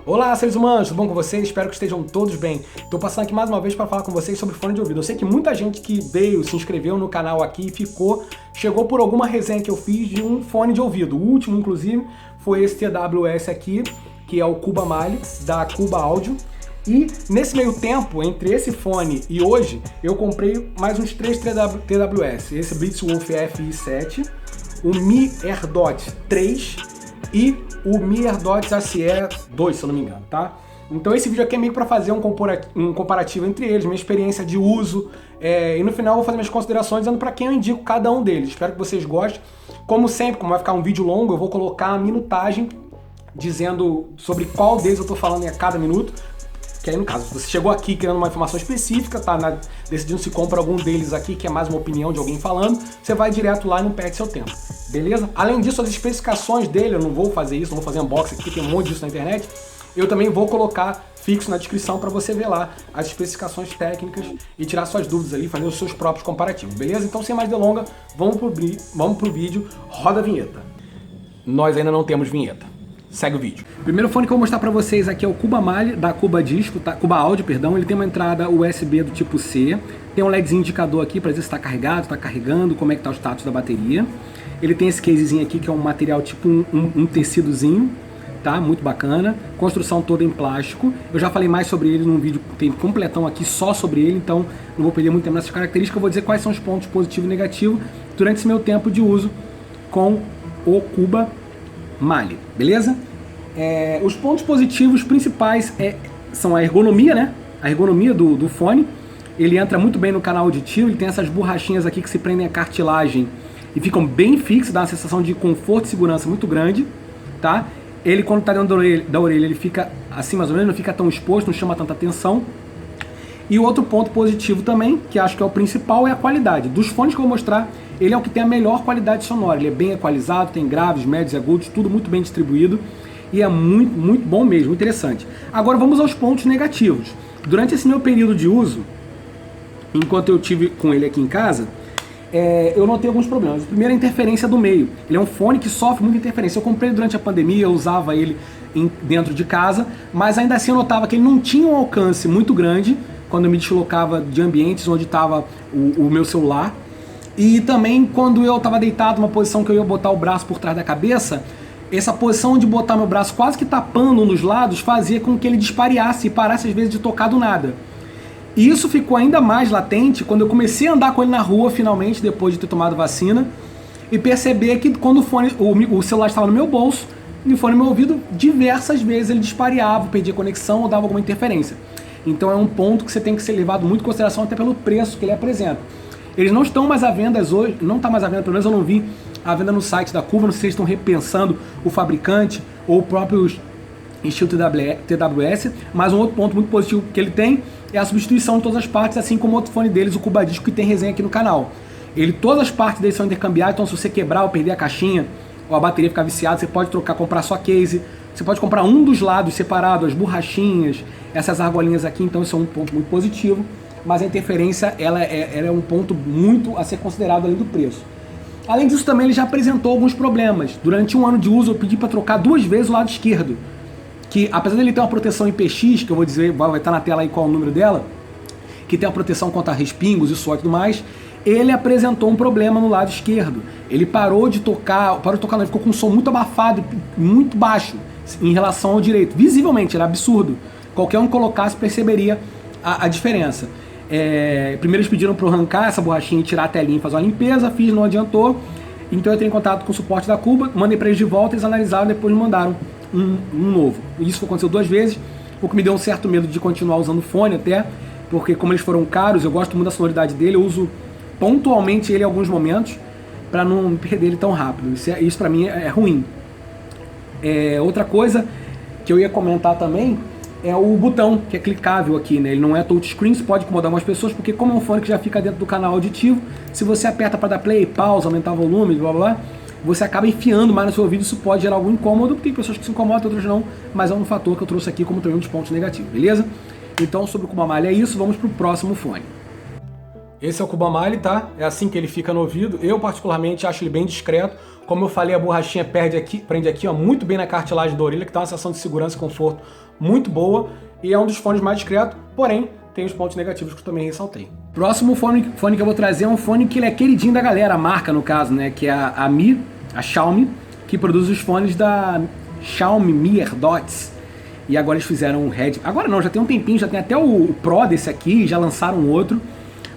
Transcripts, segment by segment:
Olá, seres humanos, tudo bom com vocês? Espero que estejam todos bem. Estou passando aqui mais uma vez para falar com vocês sobre fone de ouvido. Eu sei que muita gente que veio, se inscreveu no canal aqui e chegou por alguma resenha que eu fiz de um fone de ouvido. O último, inclusive, foi esse TWS aqui, que é o Cuba Mali, da Cuba Audio. E nesse meio tempo, entre esse fone e hoje, eu comprei mais uns 3 TWS. Esse Blitzwolf FI7, o Mi AirDot 3 e o Mi AirDots ACE 2, se eu não me engano, tá? Então esse vídeo aqui é meio para fazer um comparativo entre eles, minha experiência de uso, e no final eu vou fazer minhas considerações dizendo para quem eu indico cada um deles. Espero que vocês gostem. Como sempre, como vai ficar um vídeo longo, eu vou colocar a minutagem dizendo sobre qual deles eu tô falando em cada minuto. Que aí, no caso, se você chegou aqui querendo uma informação específica, tá decidindo se compra algum deles aqui, que é mais uma opinião de alguém falando, você vai direto lá e não perde seu tempo, beleza? Além disso, as especificações dele, eu não vou fazer isso, não vou fazer unboxing aqui, tem um monte disso na internet, eu também vou colocar fixo na descrição para você ver lá as especificações técnicas e tirar suas dúvidas ali, fazer os seus próprios comparativos, beleza? Então, sem mais delongas, vamos pro vídeo, roda a vinheta. Nós ainda não temos vinheta. Segue o vídeo. O primeiro fone que eu vou mostrar pra vocês aqui é o Cuba Mali, da Cuba Disco, tá? Cuba Audio, perdão. Ele tem uma entrada USB do tipo C, tem um LEDzinho indicador aqui pra dizer se tá carregado, tá carregando, como é que tá o status da bateria. Ele tem esse casezinho aqui que é um material tipo um tecidozinho, tá? Muito bacana. Construção toda em plástico. Eu já falei mais sobre ele num vídeo, tem completão aqui só sobre ele, então não vou perder muito tempo nessas características. Eu vou dizer quais são os pontos positivos e negativos durante esse meu tempo de uso com o Cuba Mali, beleza? Os pontos positivos principais são a ergonomia, né? A ergonomia do fone. Ele entra muito bem no canal auditivo, ele tem essas borrachinhas aqui que se prendem à cartilagem e ficam bem fixas, dá uma sensação de conforto e segurança muito grande, tá? Ele, quando tá dentro da orelha, ele fica assim mais ou menos, não fica tão exposto, não chama tanta atenção. E o outro ponto positivo também, que acho que é o principal, é a qualidade. Dos fones que eu vou mostrar, ele é o que tem a melhor qualidade sonora. Ele é bem equalizado, tem graves, médios e agudos, tudo muito bem distribuído. E é muito, muito bom mesmo, interessante. Agora vamos aos pontos negativos. Durante esse meu período de uso, enquanto eu tive com ele aqui em casa, eu notei alguns problemas. O primeiro é a interferência do meio. Ele é um fone que sofre muita interferência. Eu comprei durante a pandemia, eu usava ele dentro de casa, mas ainda assim eu notava que ele não tinha um alcance muito grande quando eu me deslocava de ambientes onde estava o meu celular. E também quando eu estava deitado numa posição que eu ia botar o braço por trás da cabeça, essa posição de botar meu braço quase que tapando um dos lados fazia com que ele dispareasse e parasse às vezes de tocar do nada. E isso ficou ainda mais latente quando eu comecei a andar com ele na rua finalmente, depois de ter tomado vacina, e perceber que quando o celular estava no meu bolso e o fone no meu ouvido, diversas vezes ele dispareava, perdia conexão ou dava alguma interferência. Então é um ponto que você tem que ser levado muito em consideração até pelo preço que ele apresenta. Eles não estão mais à venda hoje, não está mais à venda, pelo menos eu não vi à venda no site da Cuba, não sei se eles estão repensando o fabricante ou o próprio estilo TWS, mas um outro ponto muito positivo que ele tem é a substituição de todas as partes, assim como o outro fone deles, o Cuba Disco, que tem resenha aqui no canal. Todas as partes dele são intercambiáveis, então se você quebrar ou perder a caixinha, ou a bateria ficar viciada, você pode trocar, comprar só case, você pode comprar um dos lados separado, as borrachinhas, essas argolinhas aqui, então isso é um ponto muito positivo, mas a interferência ela é um ponto muito a ser considerado além do preço. Além disso também ele já apresentou alguns problemas. Durante um ano de uso eu pedi para trocar 2 vezes o lado esquerdo, que apesar dele ter uma proteção IPX, que eu vou dizer, vai estar na tela aí qual é o número dela, que tem uma proteção contra respingos e suor e tudo mais, ele apresentou um problema no lado esquerdo. Ele parou de tocar, não, ele ficou com um som muito abafado, muito baixo em relação ao direito. Visivelmente, era absurdo. Qualquer um que colocasse perceberia a diferença. Primeiro eles pediram para eu arrancar essa borrachinha e tirar a telinha e fazer uma limpeza, fiz, não adiantou. Então eu entrei em contato com o suporte da Cuba, mandei para eles de volta, eles analisaram e depois me mandaram um novo. Isso aconteceu 2 vezes, o que me deu um certo medo de continuar usando o fone até, porque como eles foram caros, eu gosto muito da sonoridade dele, eu uso pontualmente ele em alguns momentos, para não perder ele tão rápido. Isso para mim é ruim. Outra coisa que eu ia comentar também é o botão, que é clicável aqui, né? Ele não é touchscreen, isso pode incomodar algumas pessoas, porque como é um fone que já fica dentro do canal auditivo, se você aperta para dar play, pausa, aumentar o volume, blá blá blá, você acaba enfiando mais no seu ouvido, isso pode gerar algum incômodo, tem pessoas que se incomodam, outras não, mas é um fator que eu trouxe aqui como também um dos pontos negativos, beleza? Então sobre o Cuba Mali é isso, vamos pro próximo fone. Esse é o Cuba Mali, tá? É assim que ele fica no ouvido. Eu particularmente acho ele bem discreto. Como eu falei, a borrachinha prende aqui, ó, muito bem na cartilagem da orelha, que dá uma sensação de segurança e conforto muito boa e é um dos fones mais discretos, porém tem os pontos negativos que eu também ressaltei. Próximo fone que eu vou trazer é um fone que ele é queridinho da galera, a marca no caso, né, que é a Xiaomi, que produz os fones da Xiaomi Mi AirDots. E agora eles fizeram um Red. Agora não, já tem um tempinho, já tem até o Pro desse aqui, já lançaram outro.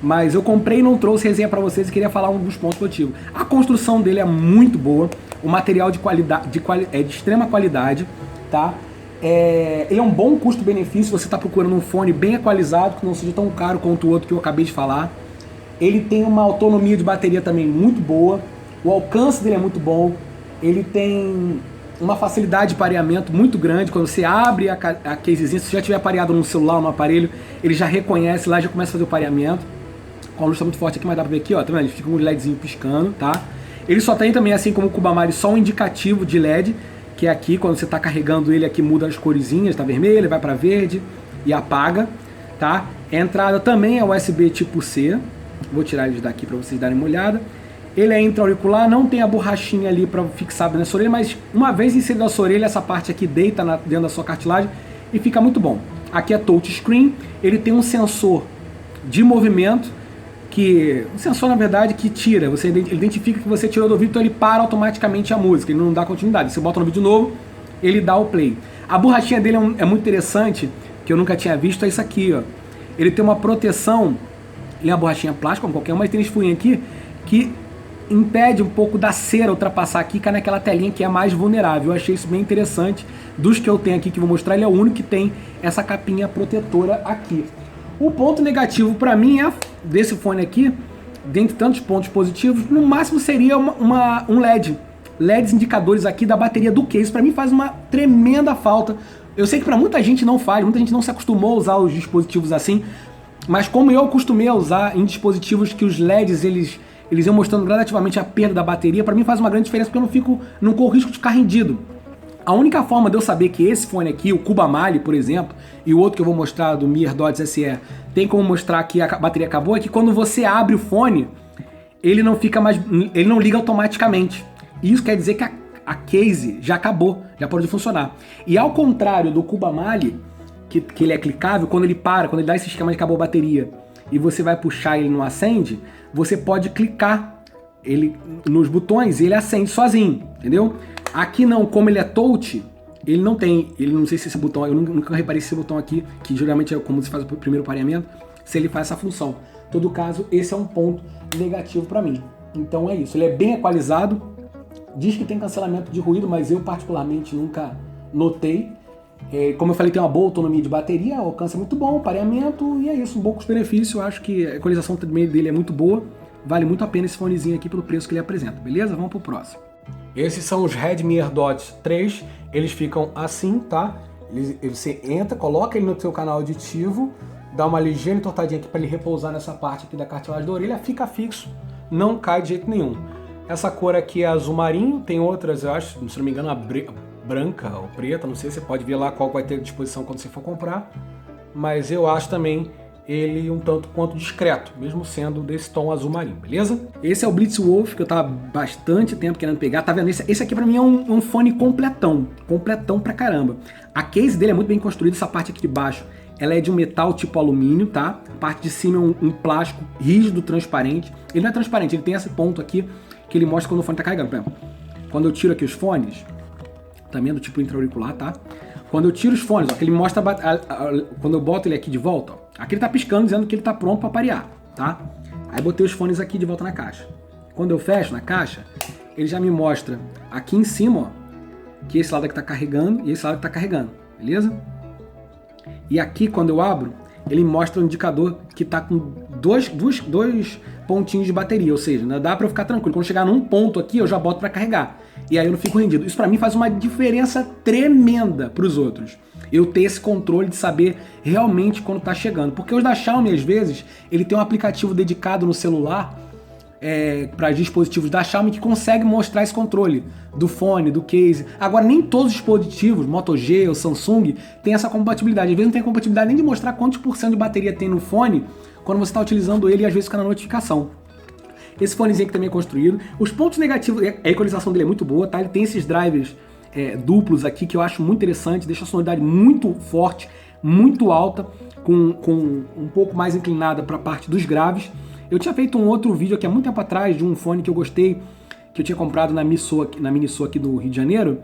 Mas eu comprei e não trouxe resenha pra vocês e queria falar um dos pontos positivos. A construção dele é muito boa, o material de qualidade, é de extrema qualidade, tá? Ele é um bom custo-benefício, você está procurando um fone bem equalizado, que não seja tão caro quanto o outro que eu acabei de falar. Ele tem uma autonomia de bateria também muito boa, o alcance dele é muito bom, ele tem uma facilidade de pareamento muito grande. Quando você abre a casezinha, se você já tiver pareado no celular ou no aparelho, ele já reconhece lá, já começa a fazer o pareamento. Com a luz tá muito forte aqui, mas dá pra ver aqui, ó, tá vendo? Ele fica um LEDzinho piscando, tá? Ele só tem também, assim como o Cubamari, só um indicativo de LED, que é aqui, quando você está carregando ele aqui, muda as coresinhas, tá vermelho, vai para verde e apaga, tá? A entrada também é USB tipo C, vou tirar ele daqui para vocês darem uma olhada. Ele é intra-auricular, não tem a borrachinha ali para fixar na sua orelha, mas uma vez inserido na sua orelha, essa parte aqui deita dentro da sua cartilagem e fica muito bom. Aqui é touchscreen, ele tem um sensor de movimento, um sensor na verdade que tira, ele identifica que você tirou do ouvido, então ele para automaticamente a música, ele não dá continuidade. Você bota no vídeo novo, ele dá o play. A borrachinha dele é muito interessante, que eu nunca tinha visto, é isso aqui, ó. Ele tem uma proteção, ele é uma borrachinha plástica, como qualquer uma, mas tem esse furinho aqui, que impede um pouco da cera ultrapassar aqui, cai naquela telinha que é mais vulnerável. Eu achei isso bem interessante. Dos que eu tenho aqui, que vou mostrar, ele é o único que tem essa capinha protetora aqui. O ponto negativo para mim desse fone aqui, dentre tantos pontos positivos, no máximo seria um LED. LEDs indicadores aqui da bateria do case. Para mim faz uma tremenda falta. Eu sei que para muita gente não faz, muita gente não se acostumou a usar os dispositivos assim, mas como eu acostumei a usar em dispositivos que os LEDs eles iam mostrando gradativamente a perda da bateria, para mim faz uma grande diferença, porque eu não corro risco de ficar rendido. A única forma de eu saber que esse fone aqui, o Cubamali, por exemplo, e o outro que eu vou mostrar do Mi AirDots SE, tem como mostrar que a bateria acabou, é que quando você abre o fone, ele não liga automaticamente. Isso quer dizer que a case já acabou, já pode funcionar. E ao contrário do Cubamali, que ele é clicável, quando ele dá esse esquema de acabou a bateria, e você vai puxar ele não acende, você pode clicar ele nos botões e ele acende sozinho, entendeu? Aqui não, como ele é touch, ele não sei se esse botão, eu nunca reparei esse botão aqui, que geralmente é como se faz o primeiro pareamento, se ele faz essa função. Em todo caso, esse é um ponto negativo para mim. Então é isso, ele é bem equalizado, diz que tem cancelamento de ruído, mas eu particularmente nunca notei. Como eu falei, tem uma boa autonomia de bateria, alcance é muito bom, pareamento, e é isso, um bom custo-benefício. Eu acho que a equalização também dele é muito boa, vale muito a pena esse fonezinho aqui pelo preço que ele apresenta, beleza? Vamos pro próximo. Esses são os Redmi AirDots 3, eles ficam assim, tá? Você entra, coloca ele no seu canal auditivo, dá uma ligeira entortadinha aqui para ele repousar nessa parte aqui da cartilagem da orelha, fica fixo, não cai de jeito nenhum. Essa cor aqui é azul marinho, tem outras, eu acho, se não me engano, a branca ou preta, não sei, você pode ver lá qual vai ter à disposição quando você for comprar, mas eu acho também ele um tanto quanto discreto, mesmo sendo desse tom azul marinho, beleza? Esse é o Blitzwolf, que eu tava bastante tempo querendo pegar, tá vendo? Esse aqui pra mim é um fone completão pra caramba. A case dele é muito bem construída, essa parte aqui de baixo, ela é de um metal tipo alumínio, tá? A parte de cima é um plástico rígido, transparente. Ele não é transparente, ele tem esse ponto aqui que ele mostra quando o fone tá carregando. Por exemplo, quando eu tiro aqui os fones, também é do tipo intra-auricular, tá? Quando eu tiro os fones, ó, que ele mostra, quando eu boto ele aqui de volta, ó, aqui ele tá piscando dizendo que ele tá pronto para parear, tá? Aí botei os fones aqui de volta na caixa. Quando eu fecho na caixa, ele já me mostra aqui em cima, ó, que esse lado aqui tá carregando e esse lado que tá carregando, beleza? E aqui, quando eu abro, ele mostra um indicador que tá com dois pontinhos de bateria, ou seja, né, dá para eu ficar tranquilo. Quando chegar num ponto aqui, eu já boto para carregar. E aí eu não fico rendido. Isso para mim faz uma diferença tremenda para os outros. Eu ter esse controle de saber realmente quando tá chegando. Porque os da Xiaomi, às vezes, ele tem um aplicativo dedicado no celular para dispositivos da Xiaomi que consegue mostrar esse controle do fone, do case. Agora, nem todos os dispositivos, Moto G ou Samsung, tem essa compatibilidade. Às vezes não tem compatibilidade nem de mostrar quantos por cento de bateria tem no fone quando você está utilizando ele, e às vezes fica na notificação. Esse fonezinho aqui também é construído. Os pontos negativos, a equalização dele é muito boa, tá? Ele tem esses drivers duplos aqui que eu acho muito interessante, deixa a sonoridade muito forte, muito alta, com um pouco mais inclinada para a parte dos graves. Eu tinha feito um outro vídeo aqui há muito tempo atrás de um fone que eu gostei, que eu tinha comprado na Miniso aqui do Rio de Janeiro,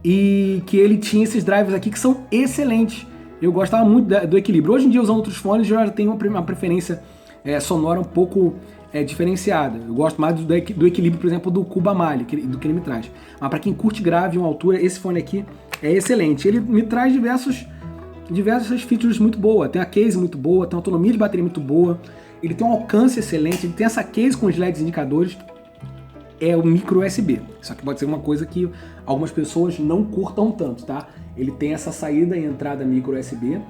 e que ele tinha esses drivers aqui que são excelentes. Eu gostava muito do equilíbrio. Hoje em dia, usando outros fones, eu já tenho uma preferência sonora um pouco diferenciada. Eu gosto mais do equilíbrio, por exemplo, do Cuba Mali, do que ele me traz. Mas para quem curte grave, uma altura, esse fone aqui é excelente. Ele me traz diversas features muito boas. Tem a case muito boa, tem uma autonomia de bateria muito boa, ele tem um alcance excelente, ele tem essa case com os LEDs indicadores. É o micro USB. Só que pode ser uma coisa que algumas pessoas não curtam tanto, tá? Ele tem essa saída e entrada micro USB.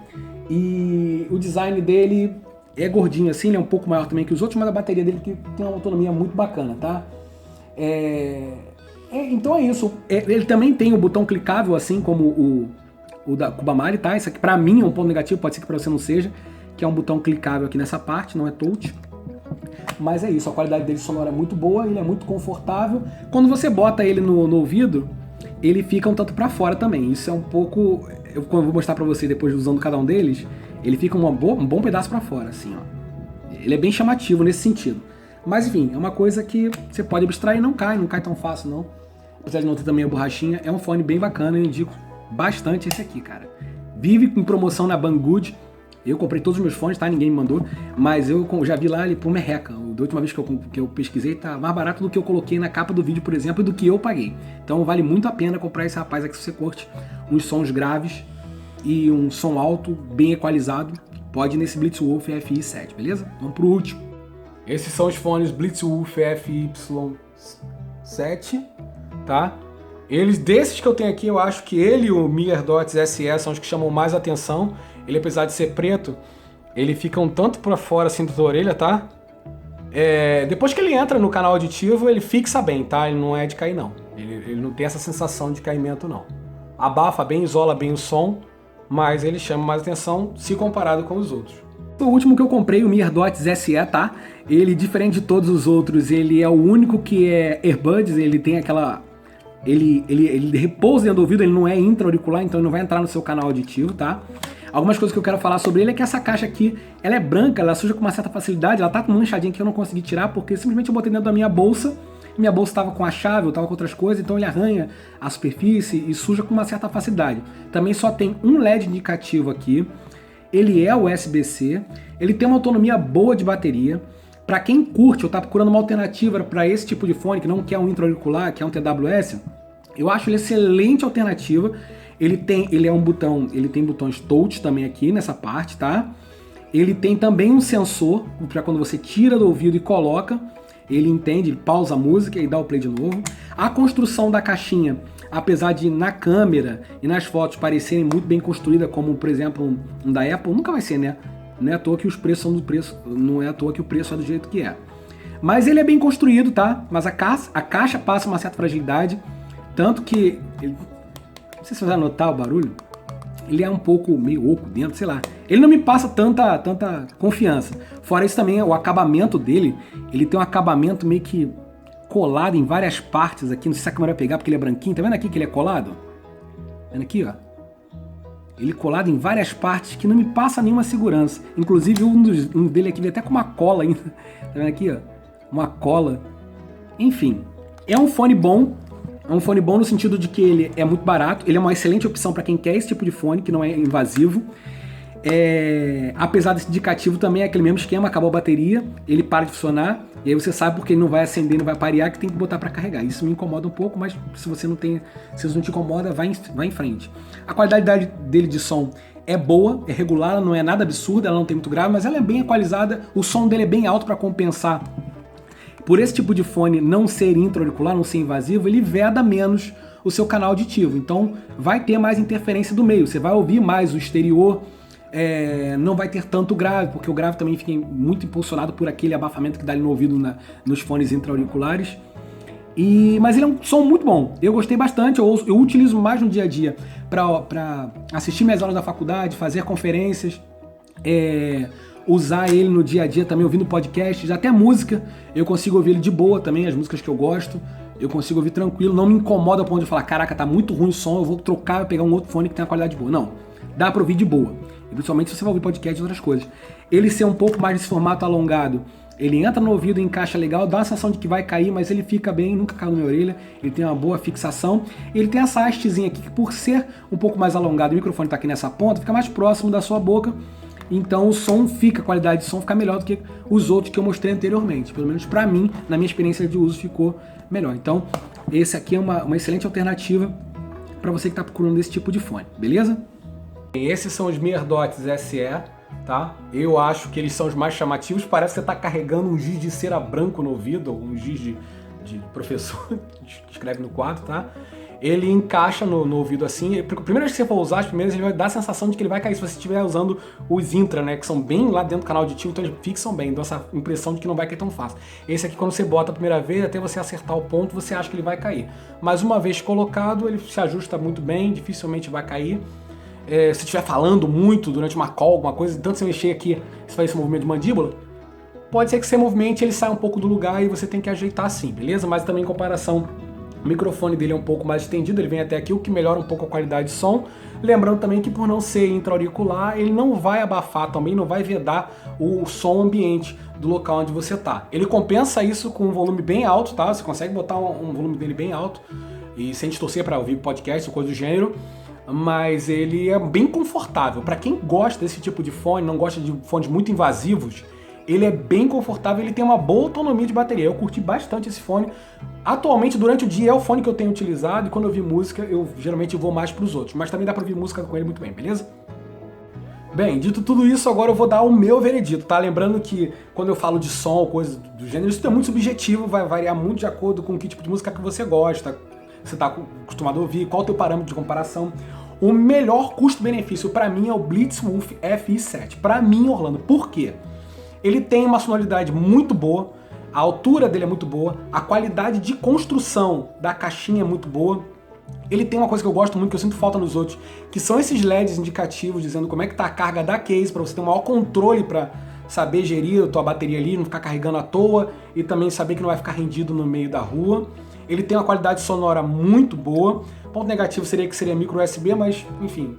E o design dele é gordinho assim, ele é um pouco maior também que os outros, mas a bateria dele tem uma autonomia muito bacana, tá? Então é isso. Ele também tem o botão clicável, assim como o da Cuba Mali, tá? Isso aqui pra mim é um ponto negativo, pode ser que pra você não seja, que é um botão clicável aqui nessa parte, não é touch. Mas é isso, a qualidade dele sonora é muito boa, ele é muito confortável. Quando você bota ele no ouvido, ele fica um tanto pra fora também. Isso é um pouco... Eu vou mostrar pra você depois usando cada um deles, ele fica um bom pedaço pra fora, assim, ó. Ele é bem chamativo nesse sentido. Mas enfim, é uma coisa que você pode abstrair e não cai tão fácil não. Apesar de não ter também a borrachinha, é um fone bem bacana, eu indico bastante esse aqui, cara. Vive em promoção na Banggood. Eu comprei todos os meus fones, tá? Ninguém me mandou, mas eu já vi lá ele por merreca. Da última vez que eu pesquisei, tá mais barato do que eu coloquei na capa do vídeo, por exemplo, e do que eu paguei. Então vale muito a pena comprar esse rapaz aqui se você curte uns sons graves e um som alto, bem equalizado. Pode ir nesse Blitzwolf FI7, beleza? Vamos pro último. Esses são os fones Blitzwolf FY7, tá? Desses que eu tenho aqui, eu acho que ele e o MeerDots SE são os que chamam mais atenção. Ele, apesar de ser preto, ele fica um tanto pra fora assim da tua orelha, tá? Depois que ele entra no canal auditivo, ele fixa bem, tá? Ele não é de cair, não. Ele não tem essa sensação de caimento, não. Abafa bem, isola bem o som, mas ele chama mais atenção se comparado com os outros. O último que eu comprei, o MeerDots SE, tá? Ele, diferente de todos os outros, ele é o único que é earbuds, ele tem aquela... Ele repousa dentro do ouvido, ele não é intra-auricular, então ele não vai entrar no seu canal auditivo, tá? Algumas coisas que eu quero falar sobre ele é que essa caixa aqui, ela é branca, ela suja com uma certa facilidade, ela tá com uma manchadinha que eu não consegui tirar, porque simplesmente eu botei dentro da minha bolsa, minha bolsa estava com a chave, eu estava com outras coisas, então ele arranha a superfície e suja com uma certa facilidade. Também só tem um LED indicativo aqui, ele é USB-C, ele tem uma autonomia boa de bateria. Para quem curte ou tá procurando uma alternativa para esse tipo de fone, que não quer um intra-auricular, quer um TWS, eu acho ele excelente alternativa. Ele tem botões touch também aqui nessa parte, tá? Ele tem também um sensor para quando você tira do ouvido e coloca, ele entende, ele pausa a música e dá o play de novo. A construção da caixinha, apesar de na câmera e nas fotos parecerem muito bem construída, como por exemplo um da Apple, nunca vai ser, né? Não é à toa que os preços são do preço, não é à toa que o preço é do jeito que é. Mas ele é bem construído, tá? Mas a caixa passa uma certa fragilidade, tanto que... Não sei se você vai notar o barulho. Ele é um pouco meio oco dentro, sei lá. Ele não me passa tanta confiança. Fora isso também, o acabamento dele, ele tem um acabamento meio que colado em várias partes aqui. Não sei se a câmera vai pegar porque ele é branquinho. Tá vendo aqui que ele é colado? Tá vendo aqui, ó? Ele colado em várias partes que não me passa nenhuma segurança. Inclusive um dele aqui veio até com uma cola ainda. Tá vendo aqui, ó? Uma cola. Enfim, é um fone bom. É um fone bom no sentido de que ele é muito barato. Ele é uma excelente opção para quem quer esse tipo de fone, que não é invasivo. Apesar desse indicativo também é aquele mesmo esquema, acabou a bateria, ele para de funcionar, e aí você sabe porque ele não vai acender, não vai parear, que tem que botar para carregar. Isso me incomoda um pouco, mas se isso não te incomoda, vai em frente. A qualidade dele de som é boa, é regular, ela não é nada absurda, ela não tem muito grave, mas ela é bem equalizada, o som dele é bem alto para compensar. Por esse tipo de fone não ser intra-auricular, não ser invasivo, ele veda menos o seu canal auditivo, então vai ter mais interferência do meio, você vai ouvir mais o exterior, não vai ter tanto grave, porque o grave também fica muito impulsionado por aquele abafamento que dá ali no ouvido nos fones intra-auriculares. Mas ele é um som muito bom, eu gostei bastante, eu utilizo mais no dia a dia para assistir minhas aulas da faculdade, fazer conferências, usar ele no dia a dia também ouvindo podcast, até música, eu consigo ouvir ele de boa também, as músicas que eu gosto, eu consigo ouvir tranquilo, não me incomoda ao ponto de falar, caraca, tá muito ruim o som, eu vou trocar e pegar um outro fone que tem uma qualidade boa. Não, dá pra ouvir de boa. E principalmente se você vai ouvir podcast e outras coisas. Ele ser um pouco mais desse formato alongado, ele entra no ouvido, encaixa legal, dá a sensação de que vai cair, mas ele fica bem, nunca caiu na minha orelha, ele tem uma boa fixação. Ele tem essa hastezinha aqui, que por ser um pouco mais alongado, o microfone tá aqui nessa ponta, fica mais próximo da sua boca, então o som fica, a qualidade de som fica melhor do que os outros que eu mostrei anteriormente. Pelo menos pra mim, na minha experiência de uso, ficou melhor. Então, esse aqui é uma excelente alternativa para você que está procurando esse tipo de fone, beleza? Esses são os Mi AirDots SE, tá? Eu acho que eles são os mais chamativos. Parece que você está carregando um giz de cera branco no ouvido, um giz de professor que escreve no quadro, tá? Ele encaixa no ouvido assim. A primeira vez que você for usar, as primeiras ele vai dar a sensação de que ele vai cair se você estiver usando os Intra, né? Que são bem lá dentro do canal auditivo, então eles fixam bem, dão essa impressão de que não vai cair tão fácil. Esse aqui, quando você bota a primeira vez, até você acertar o ponto, você acha que ele vai cair. Mas uma vez colocado, ele se ajusta muito bem, dificilmente vai cair. Se estiver falando muito durante uma call, alguma coisa, tanto você mexer aqui, você faz esse movimento de mandíbula, pode ser que você movimente, ele saia um pouco do lugar e você tem que ajeitar assim, beleza? Mas também em comparação, o microfone dele é um pouco mais estendido, ele vem até aqui, o que melhora um pouco a qualidade de som. Lembrando também que por não ser intra-auricular, ele não vai abafar também, não vai vedar o som ambiente do local onde você está. Ele compensa isso com um volume bem alto, tá? Você consegue botar um volume dele bem alto e sem distorcer para ouvir podcast ou coisa do gênero, mas ele é bem confortável. Para quem gosta desse tipo de fone, não gosta de fones muito invasivos, ele é bem confortável, ele tem uma boa autonomia de bateria. Eu curti bastante esse fone. Atualmente, durante o dia, é o fone que eu tenho utilizado, e quando eu ouvir música, eu geralmente vou mais para os outros. Mas também dá para ouvir música com ele muito bem, beleza? Bem, dito tudo isso, agora eu vou dar o meu veredito, tá? Lembrando que quando eu falo de som ou coisa do gênero, isso é muito subjetivo, vai variar muito de acordo com que tipo de música que você gosta, você está acostumado a ouvir, qual o teu parâmetro de comparação. O melhor custo-benefício para mim é o Blitzwolf FI7. Para mim, Orlando, por quê? Ele tem uma sonoridade muito boa, a altura dele é muito boa, a qualidade de construção da caixinha é muito boa. Ele tem uma coisa que eu gosto muito, que eu sinto falta nos outros, que são esses LEDs indicativos dizendo como é que tá a carga da case, para você ter um maior controle para saber gerir a tua bateria ali, não ficar carregando à toa, e também saber que não vai ficar rendido no meio da rua. Ele tem uma qualidade sonora muito boa. Ponto negativo seria que seria micro USB, mas enfim,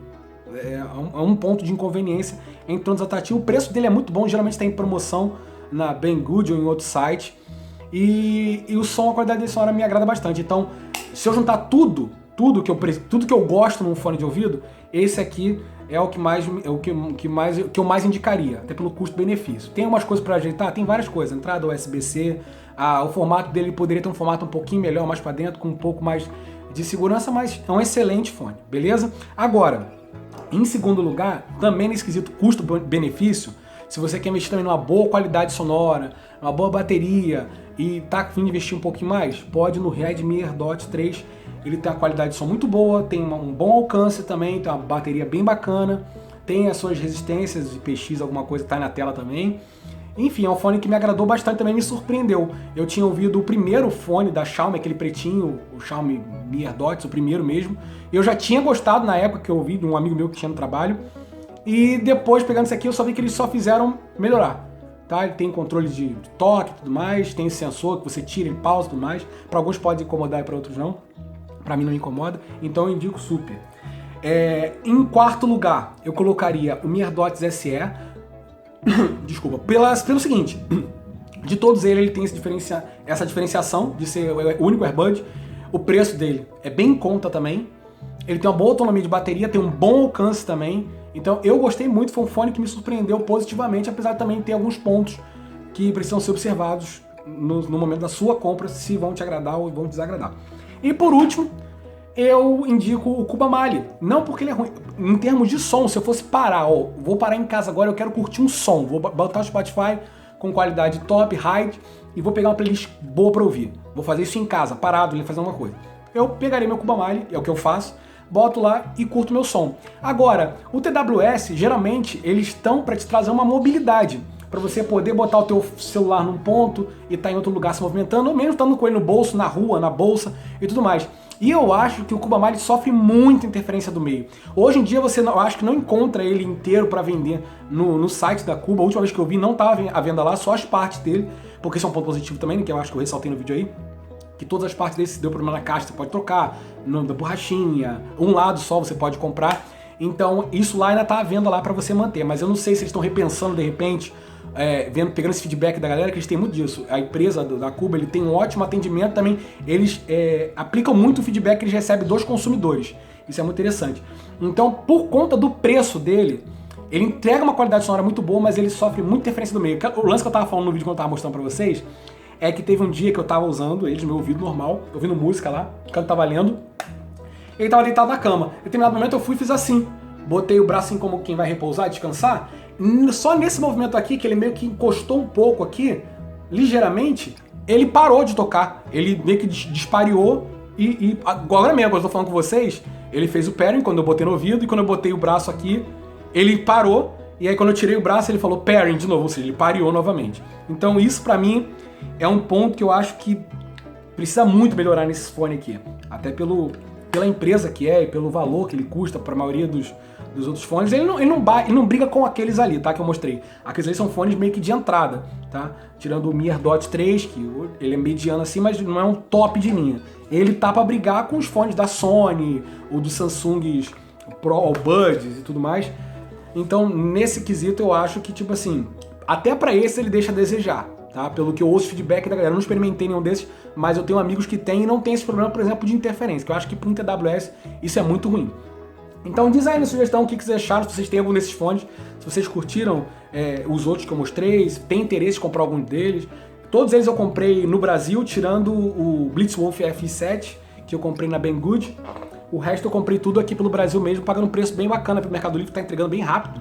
é um ponto de inconveniência em tantos atrativos. O preço dele é muito bom, geralmente está em promoção na Banggood ou em outro site. E o som, a qualidade dele sonora me agrada bastante. Então, se eu juntar tudo que eu gosto num fone de ouvido, esse aqui é o que eu mais indicaria, até pelo custo-benefício. Tem umas coisas para ajeitar? Tem várias coisas. Entrada USB-C, o formato dele poderia ter um formato um pouquinho melhor, mais para dentro, com um pouco mais de segurança, mas é um excelente fone, beleza? Agora, em segundo lugar, também nesse quesito custo-benefício, se você quer investir também numa boa qualidade sonora, uma boa bateria e tá afim de investir um pouquinho mais, pode ir no Redmi AirDot 3. Ele tem uma qualidade de som muito boa, tem um bom alcance também, tem uma bateria bem bacana, tem as suas resistências de PX, alguma coisa tá na tela também. Enfim, é um fone que me agradou bastante, também me surpreendeu. Eu tinha ouvido o primeiro fone da Xiaomi, aquele pretinho, o Xiaomi Mi AirDots, o primeiro mesmo. Eu já tinha gostado na época que eu ouvi de um amigo meu que tinha no trabalho. E depois, pegando isso aqui, eu só vi que eles só fizeram melhorar. Tá? Ele tem controle de toque e tudo mais, tem esse sensor que você tira e pausa e tudo mais. Para alguns pode incomodar e para outros não. Para mim não me incomoda, então eu indico super. Em quarto lugar, eu colocaria o Mi AirDots SE. Desculpa, pelo seguinte, de todos eles ele tem essa diferenciação de ser o único earbud. O preço dele é bem em conta também. Ele tem uma boa autonomia de bateria, tem um bom alcance também. Então eu gostei muito, foi um fone que me surpreendeu positivamente, apesar de também ter alguns pontos que precisam ser observados no momento da sua compra, se vão te agradar ou vão te desagradar. E por último, eu indico o Cuba Mali. Não porque ele é ruim, em termos de som, se eu fosse parar, vou parar em casa agora, eu quero curtir um som, vou botar o Spotify com qualidade top, high, e vou pegar uma playlist boa para ouvir. Vou fazer isso em casa, parado, fazer uma coisa. Eu pegarei meu Cuba Mali, é o que eu faço, boto lá e curto meu som. Agora, o TWS, geralmente, eles estão para te trazer uma mobilidade, para você poder botar o teu celular num ponto e estar em outro lugar se movimentando, ou mesmo estando com ele no bolso, na rua, na bolsa e tudo mais. E eu acho que o Cuba Mali sofre muita interferência do meio. Hoje em dia eu acho que não encontra ele inteiro para vender no site da Cuba. A última vez que eu vi não estava à venda lá, só as partes dele, porque isso é um ponto positivo também, que eu acho que eu ressaltei no vídeo aí, que todas as partes dele, se deu problema na caixa, você pode trocar, da borrachinha, um lado só você pode comprar. Então isso lá ainda tá à venda lá para você manter, mas eu não sei se eles estão repensando de repente, pegando esse feedback da galera, que eles têm muito disso. A empresa da Cuba, ele tem um ótimo atendimento também, eles aplicam muito o feedback que eles recebem dos consumidores. Isso é muito interessante. Então, por conta do preço dele, ele entrega uma qualidade sonora muito boa, mas ele sofre muita interferência do meio. O lance que eu tava falando no vídeo que eu tava mostrando pra vocês, é que teve um dia que eu tava usando ele no meu ouvido normal, ouvindo música lá, enquanto eu tava lendo, ele tava deitado na cama. Em determinado momento eu fui e fiz assim, botei o braço assim como quem vai repousar, descansar, só nesse movimento aqui, que ele meio que encostou um pouco aqui, ligeiramente, ele parou de tocar, ele meio que dispareou e agora mesmo, quando eu tô falando com vocês, ele fez o pairing quando eu botei no ouvido, e quando eu botei o braço aqui, ele parou, e aí quando eu tirei o braço ele falou pairing de novo, ou seja, ele pareou novamente. Então isso pra mim é um ponto que eu acho que precisa muito melhorar nesse fone aqui, até pela empresa que é e pelo valor que ele custa para a maioria dos outros fones. Ele não briga com aqueles ali, tá, que eu mostrei. Aqueles ali são fones meio que de entrada, tá? Tirando o Mi AirDot 3, que ele é mediano assim, mas não é um top de linha. Ele tá para brigar com os fones da Sony, ou dos Samsung Pro, Buds e tudo mais. Então, nesse quesito, eu acho que, tipo assim, até para esse ele deixa a desejar, tá? Pelo que eu ouço feedback da galera. Eu não experimentei nenhum desses, mas eu tenho amigos que têm e não tem esse problema, por exemplo, de interferência, que eu acho que para um TWS isso é muito ruim. Então diz aí na sugestão o que vocês acharam, se vocês têm algum desses fones, se vocês curtiram os outros que eu mostrei, se tem interesse em comprar algum deles. Todos eles eu comprei no Brasil, tirando o Blitzwolf FI7, que eu comprei na Banggood. O resto eu comprei tudo aqui pelo Brasil mesmo, pagando um preço bem bacana, porque o Mercado Livre tá entregando bem rápido.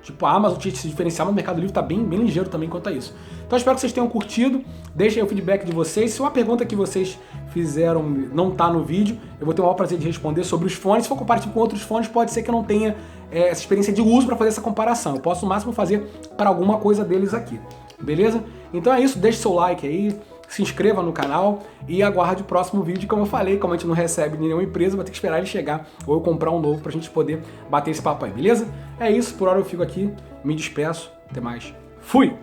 Tipo, a Amazon tinha esse diferencial, mas o Mercado Livre tá bem ligeiro também quanto a isso. Então eu espero que vocês tenham curtido, deixem aí o feedback de vocês. Se uma pergunta que vocês fizeram não tá no vídeo, eu vou ter o maior prazer de responder sobre os fones. Se for compartilhar com outros fones, pode ser que eu não tenha essa experiência de uso para fazer essa comparação. Eu posso no máximo fazer para alguma coisa deles aqui, beleza? Então é isso, deixe seu like aí, se inscreva no canal e aguarde o próximo vídeo. Como eu falei, como a gente não recebe nenhuma empresa, vai ter que esperar ele chegar ou eu comprar um novo pra gente poder bater esse papo aí, beleza? É isso, por hora eu fico aqui, me despeço, até mais. Fui!